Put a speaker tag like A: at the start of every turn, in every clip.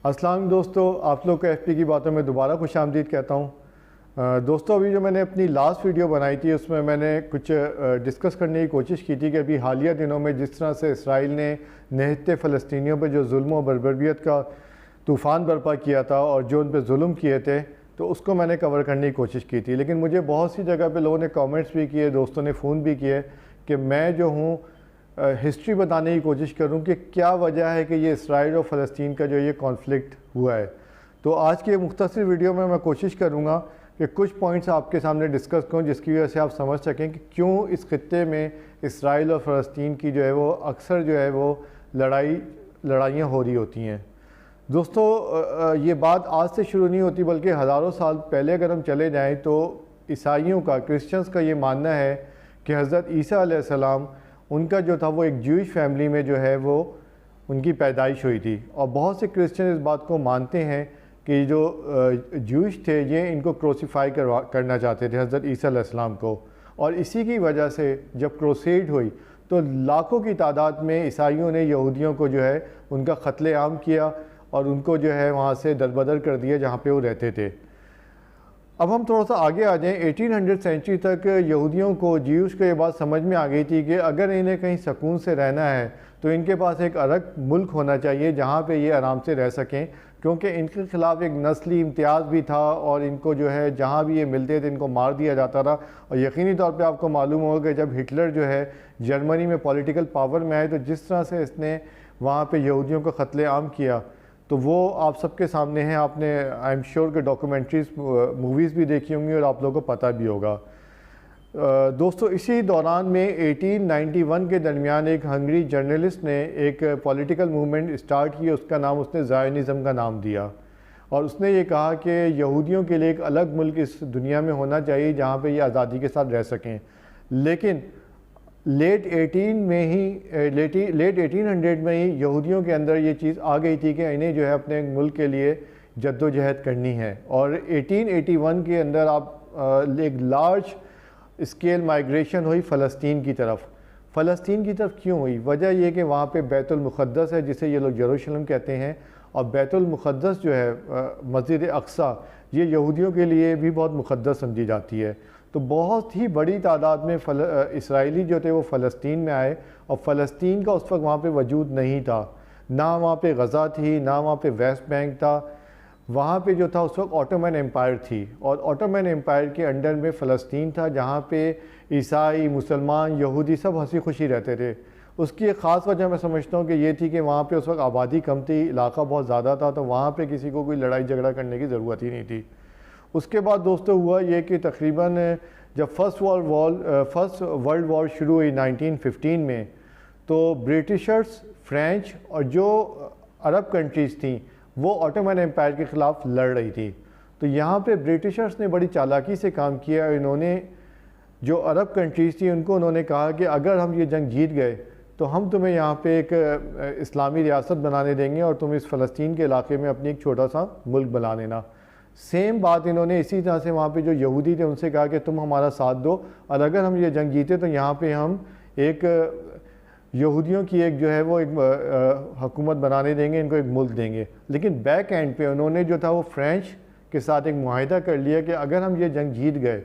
A: अस्सलाम दोस्तों, आप लोग को एफपी की बातों में दोबारा खुशामदीद कहता हूँ। दोस्तों, अभी जो मैंने अपनी लास्ट वीडियो बनाई थी उसमें मैंने कुछ डिस्कस करने की कोशिश की थी कि अभी हालिया दिनों में जिस तरह से इसराइल ने निहत्ते फ़लस्तीनियों पर जो जुल्म और बर्बरियत का तूफ़ान बर्पा किया था और जो उन पर जुल्म किए थे, तो उसको मैंने कवर करने की कोशिश की थी। लेकिन मुझे बहुत सी जगह पे लोगों ने कमेंट्स भी किए, दोस्तों ने फ़ोन भी किए कि मैं जो हूँ हिस्ट्री बताने की कोशिश करूँ कि क्या वजह है कि ये इसराइल और फ़लस्तीन का जो ये कॉन्फ्लिक्ट हुआ है। तो आज की मुख्तसर वीडियो में मैं कोशिश करूँगा कि कुछ पॉइंट्स आपके सामने डिस्कस करूँ जिसकी वजह से आप समझ सकें कि क्यों इस खित्ते में इसराइल और फ़लस्तीन की जो है वो अक्सर जो है वो लड़ाइयाँ हो रही होती हैं। दोस्तों, ये बात आज से शुरू नहीं होती बल्कि हज़ारों साल पहले अगर हम चले जाएँ तो ईसाइयों का, क्रिश्चियंस का ये मानना है कि हज़रत ईसा अलैहिस्सलाम उनका जो था वो एक जूइश फैमिली में जो है वो उनकी पैदाइश हुई थी। और बहुत से क्रिश्चियन इस बात को मानते हैं कि जो जूइश थे ये इनको क्रूसीफाई करना चाहते थे हज़रत ईसा अलैहिस्सलाम को। और इसी की वजह से जब क्रूसेड हुई तो लाखों की तादाद में ईसाइयों ने यहूदियों को जो है उनका कत्लेआम किया और उनको जो है वहाँ से दरबदर कर दिया जहाँ पे वो रहते थे। अब हम थोड़ा सा आगे आ जाएं। 1800 सेंचुरी तक यहूदियों को, ज्यूज़ को ये बात समझ में आ गई थी कि अगर इन्हें कहीं सुकून से रहना है तो इनके पास एक अलग मुल्क होना चाहिए जहाँ पे ये आराम से रह सकें, क्योंकि इनके ख़िलाफ़ एक नस्ली इम्तियाज़ भी था और इनको जो है जहाँ भी ये मिलते थे इनको मार दिया जाता था। और यकीनी तौर पे आपको मालूम होगा कि जब हिटलर जो है जर्मनी में पॉलिटिकल पावर में आए तो जिस तरह से इसने वहाँ पर यहूदियों का कत्लेआम किया तो वो आप सबके सामने है। आपने आई एम श्योर कि डॉक्यूमेंट्रीज़, मूवीज़ भी देखी होंगी और आप लोगों को पता भी होगा। दोस्तों, इसी दौरान में 1891 के दरमियान एक हंगरी जर्नलिस्ट ने एक पॉलिटिकल मूवमेंट स्टार्ट की। उसका नाम उसने ज़ायोनिज़्म का नाम दिया और उसने ये कहा कि यहूदियों के लिए एक अलग मुल्क इस दुनिया में होना चाहिए जहाँ पे ये आज़ादी के साथ रह सकें। लेकिन लेट 1800 में ही यहूदियों के अंदर ये चीज़ आ गई थी कि इन्हें जो है अपने मुल्क के लिए जद्दोजहद करनी है। और 1881 के अंदर आप एक लार्ज स्केल माइग्रेशन हुई फ़लस्तीन की तरफ। फ़लस्तीन की तरफ क्यों हुई? वजह यह कि वहाँ पे बैतुल मुक़द्दस है जिसे ये लोग यरूशलेम कहते हैं, और बैतुल मुक़द्दस जो है मस्जिद अक्सा, ये यहूदियों के लिए भी बहुत मुक़द्दस समझी जाती है। तो बहुत ही बड़ी तादाद में इसराइली जो थे वो फ़लस्तीन में आए और फ़लस्तीन का उस वक्त वहाँ पे वजूद नहीं था। ना वहाँ पे गज़ा थी, ना वहाँ पे वेस्ट बैंक था। वहाँ पे जो था उस वक्त ऑटोमन एम्पायर थी और ऑटोमन एम्पायर के अंडर में फ़लस्तीन था जहाँ पे ईसाई, मुसलमान, यहूदी सब हंसी खुशी रहते थे। उसकी एक ख़ास वजह मैं समझता हूँ कि ये थी कि वहाँ पे उस वक्त आबादी कम थी, इलाका बहुत ज़्यादा था, तो वहाँ पे किसी को कोई लड़ाई झगड़ा करने की ज़रूरत ही नहीं थी। उसके बाद दोस्तों हुआ ये कि तकरीबन जब फर्स्ट वर्ल्ड वॉर शुरू हुई 1915 में, तो ब्रिटिशर्स, फ्रेंच और जो अरब कंट्रीज़ थी वो ऑटोमन एम्पायर के ख़िलाफ़ लड़ रही थी। तो यहाँ पे ब्रिटिशर्स ने बड़ी चालाकी से काम किया। इन्होंने जो अरब कंट्रीज़ थी उनको उन्होंने कहा कि अगर हम ये जंग जीत गए तो हम तुम्हें यहाँ पे एक इस्लामी रियासत बनाने देंगे और तुम इस फ़लस्तीन के इलाके में अपनी एक छोटा सा मुल्क बना लेना। सेम बात इन्होंने इसी तरह से वहाँ पे जो यहूदी थे उनसे कहा कि तुम हमारा साथ दो और अगर हम ये जंग जीते तो यहाँ पे हम एक यहूदियों की एक जो है वो एक हुकूमत बनाने देंगे, इनको एक मुल्क देंगे। लेकिन बैक एंड पे उन्होंने जो था वो फ्रेंच के साथ एक मुआहिदा कर लिया कि अगर हम ये जंग जीत गए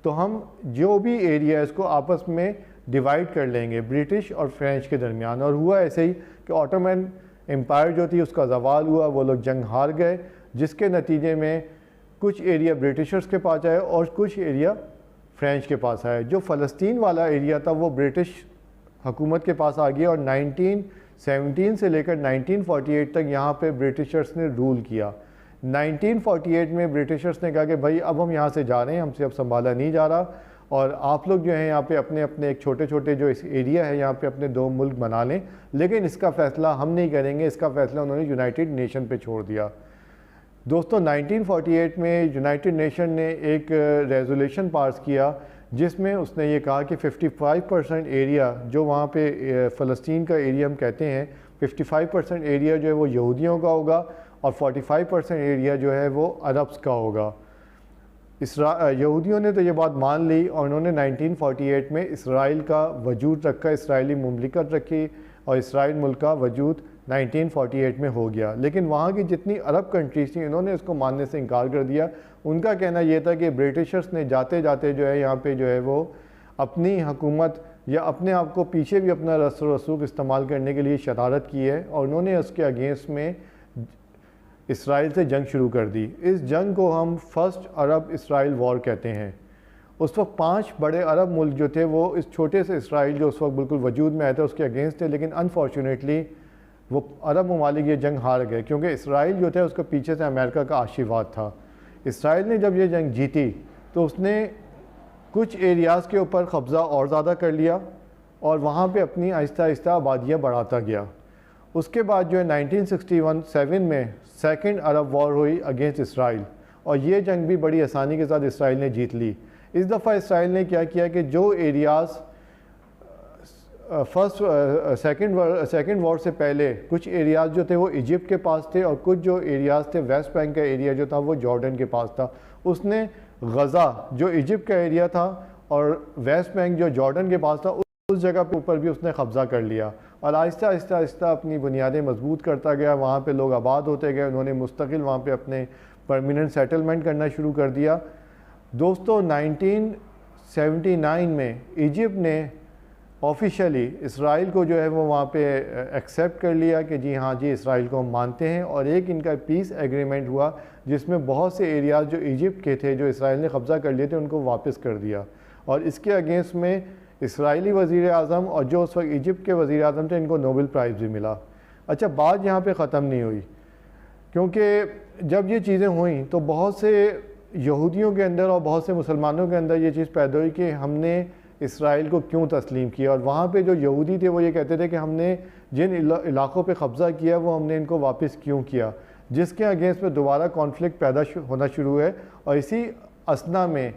A: तो हम जो भी एरिया है इसको आपस में डिवाइड कर लेंगे, ब्रिटिश और फ्रेंच के दरमियान। और हुआ ऐसे ही कि ऑटोमन एम्पायर जो थी उसका ज़वाल हुआ, वो लोग जंग हार गए, जिसके नतीजे में कुछ एरिया ब्रिटिशर्स के पास आए और कुछ एरिया फ्रेंच के पास आए। जो फ़लस्तीन वाला एरिया था वो ब्रिटिश हुकूमत के पास आ गया और 1917 से लेकर 1948 तक यहाँ पे ब्रिटिशर्स ने रूल किया। 1948 में ब्रिटिशर्स ने कहा कि भाई अब हम यहाँ से जा रहे हैं, हमसे अब संभाला नहीं जा रहा और आप लोग जो हैं यहाँ पे अपने अपने एक छोटे छोटे जो इस एरिया है यहाँ पे अपने दो मुल्क बना लें, लेकिन इसका फ़ैसला हम नहीं करेंगे। इसका फ़ैसला उन्होंने यूनाइटेड नेशन पे छोड़ दिया। दोस्तों, 1948 में यूनाइटेड नेशन ने एक रेजोल्यूशन पास किया जिसमें उसने ये कहा कि 55% एरिया जो वहाँ पे फ़लस्तीन का एरिया हम कहते हैं, 55% एरिया जो है वो यहूदियों का होगा और 45% एरिया जो है वो अरब्स का होगा। यहूदियों ने तो ये बात मान ली और उन्होंने 1948 में इसराइल का वजूद रखा, इसराइली मुमलिकत रखी और इसराइल मुल्क का वजूद 1948 में हो गया। लेकिन वहाँ की जितनी अरब कंट्रीज़ थी इन्होंने इसको मानने से इनकार कर दिया। उनका कहना यह था कि ब्रिटिशर्स ने जाते जाते जो है यहाँ पे जो है वो अपनी हुकूमत या अपने आप को पीछे भी अपना रसूख इस्तेमाल करने के लिए शरारत की है और उन्होंने उसके अगेंस्ट में इसराइल से जंग शुरू कर दी। इस जंग को हम फर्स्ट अरब इसराइल वॉर कहते हैं। उस वक्त 5 बड़े अरब मुल्क जो थे वो इस छोटे से इसराइल जो उस वक्त बिल्कुल वजूद में आया था उसके अगेंस्ट थे, लेकिन अनफॉर्चुनेटली वो अरब ममालिक ये जंग हार गए क्योंकि इसराइल जो था उसके पीछे से अमेरिका का आशीर्वाद था। इसराइल ने जब ये जंग जीती तो उसने कुछ एरियाज़ के ऊपर कब्ज़ा और ज़्यादा कर लिया और वहाँ पे अपनी आहिस्ता आहिस्ता आबादियाँ बढ़ाता गया। उसके बाद जो है 1967 में सेकंड अरब वॉर हुई अगेंस्ट इसराइल और ये जंग भी बड़ी आसानी के साथ इसराइल ने जीत ली। इस दफ़ा इसराइल ने क्या किया कि जो एरियाज़ सेकंड वॉर से पहले कुछ एरियाज़ जो थे वो इजिप्ट के पास थे और कुछ जो एरियाज़ थे वेस्ट बैंक का एरिया जो था वो जॉर्डन के पास था। उसने गज़ा जो इजिप्ट का एरिया था और वेस्ट बैंक जो जॉर्डन के पास था उस जगह के ऊपर भी उसने कब्ज़ा कर लिया और आहिस्ता आहिस्ता आहिस्ता अपनी बुनियादें मजबूत करता गया। वहाँ पे लोग आबाद होते गए, उन्होंने मुस्तकिल वहाँ पे अपने परमानेंट सेटलमेंट करना शुरू कर दिया। दोस्तों 1979 में इजिप्ट ने ऑफिशियली इसराइल को जो है वो वहाँ पे एक्सेप्ट कर लिया कि जी हाँ जी इसराइल को हम मानते हैं और एक इनका पीस एग्रीमेंट हुआ जिसमें बहुत से एरियाज़ जो इजिप्ट के थे जो इसराइल ने कब्ज़ा कर लिए थे उनको वापस कर दिया और इसके अगेंस्ट में इसराइली वज़ीर आज़म और जो उस वक्त इजिप्ट के वज़ीर आज़म थे इनको नोबेल प्राइज़ भी मिला। अच्छा, बात यहाँ पे ख़त्म नहीं हुई क्योंकि जब ये चीज़ें हुई तो बहुत से यहूदियों के अंदर और बहुत से मुसलमानों के अंदर ये चीज़ पैदा हुई कि हमने इसराइल को क्यों तस्लीम किया और वहाँ पे जो यहूदी थे वो ये कहते थे कि हमने जिन इलाक़ों पे कब्ज़ा किया वो हमने इनको वापस क्यों किया, जिसके अगेंस्ट में दोबारा कॉन्फ्लिक्ट पैदा होना शुरू है। और इसी असना में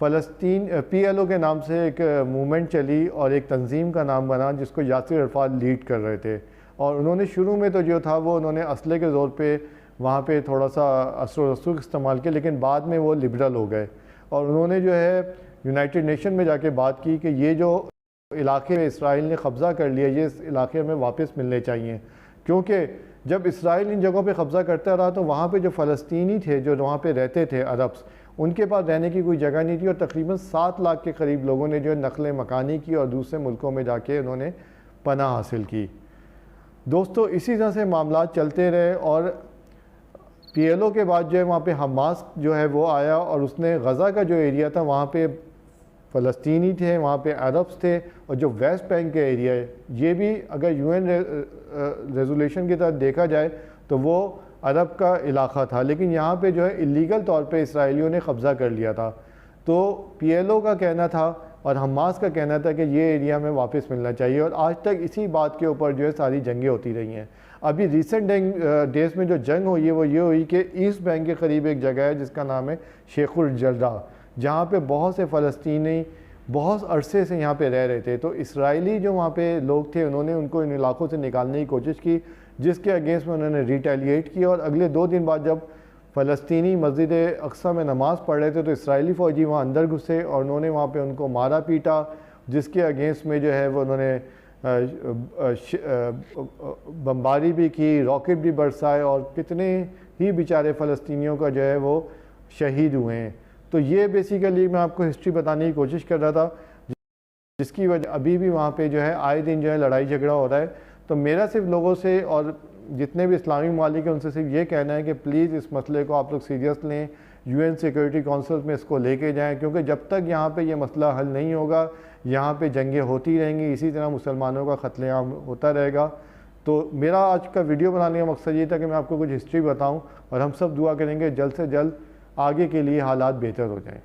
A: फ़लस्तीन PLO के नाम से एक मूवमेंट चली और एक तंजीम का नाम बना जिसको यासिर अरफ़ात लीड कर रहे थे और उन्होंने शुरू में तो जो था वो उन्होंने असले के ज़ोर पे वहाँ पे थोड़ा सा असर रसूख इस्तेमाल किया, लेकिन बाद में वो लिबरल हो गए और उन्होंने जो है यूनाइटेड नेशन में जाके बात की कि ये जो इलाके में इसराइल ने कब्ज़ा कर लिया ये इस इलाके में वापस मिलने चाहिए, क्योंकि जब इसराइल इन जगहों पे कब्ज़ा करता रहा तो वहाँ पे जो फ़लस्तीनी थे जो वहाँ पे रहते थे अरब्स, उनके पास रहने की कोई जगह नहीं थी और तकरीबन 7 लाख के करीब लोगों ने जो नकल मकानी की और दूसरे मुल्कों में जाके उन्होंने पनाह हासिल की। दोस्तों इसी तरह से मामला चलते रहे और PLO के बाद जो है वहाँ पे हमास जो है वो आया और उसने गज़ा का जो एरिया था वहाँ पे फ़लस्तीनी थे, वहाँ पे अरब्स थे और जो वेस्ट बैंक का एरिया है ये भी अगर UN रेजोल्यूशन की तरह देखा जाए तो वो अरब का इलाक़ा था, लेकिन यहाँ पे जो है इलीगल तौर पे इसराइलियों ने कब्ज़ा कर लिया था। तो PLO का कहना था और हमास का कहना था कि ये एरिया में वापस मिलना चाहिए और आज तक इसी बात के ऊपर जो है सारी जंगें होती रही हैं। अभी रिसेंट डेज़ में जो जंग हुई है वो ये हुई कि ईस्ट बैंक के करीब एक जगह है जिसका नाम है शेखुल जर्रा, जहाँ पे बहुत से फ़लस्तीनी बहुत अरसे से यहाँ पे रह रहे थे। तो इसराइली जो वहाँ पे लोग थे उन्होंने उनको इन इलाकों से निकालने की कोशिश की, जिसके अगेंस्ट में उन्होंने रिटेलिएट किया और अगले 2 दिन बाद जब फ़लस्तीनी मस्जिद अक्सा में नमाज़ पढ़ रहे थे तो इसराइली फ़ौजी वहाँ अंदर घुसे और उन्होंने वहाँ पे उनको मारा पीटा, जिसके अगेंस्ट में जो है वो उन्होंने बमबारी भी की, रॉकेट भी बरसाए और कितने ही बेचारे फ़लस्तीनियों का जो है वो शहीद हुए हैं। तो ये बेसिकली मैं आपको हिस्ट्री बताने की कोशिश कर रहा था, जिसकी वजह अभी भी वहाँ पे जो है आए दिन जो है लड़ाई झगड़ा हो रहा है। तो मेरा सिर्फ लोगों से और जितने भी इस्लामी ममालिक हैं उनसे सिर्फ ये कहना है कि प्लीज़ इस मसले को आप लोग सीरियस लें, UN सिक्योरिटी काउंसिल में इसको लेके जाएं, क्योंकि जब तक यहाँ पे ये मसला हल नहीं होगा यहाँ पे जंगें होती रहेंगी, इसी तरह मुसलमानों का कत्लेआम होता रहेगा। तो मेरा आज का वीडियो बनाने का मकसद ये था कि मैं आपको कुछ हिस्ट्री बताऊँ और हम सब दुआ करेंगे जल्द से जल्द आगे के लिए हालात बेहतर हो जाएँ।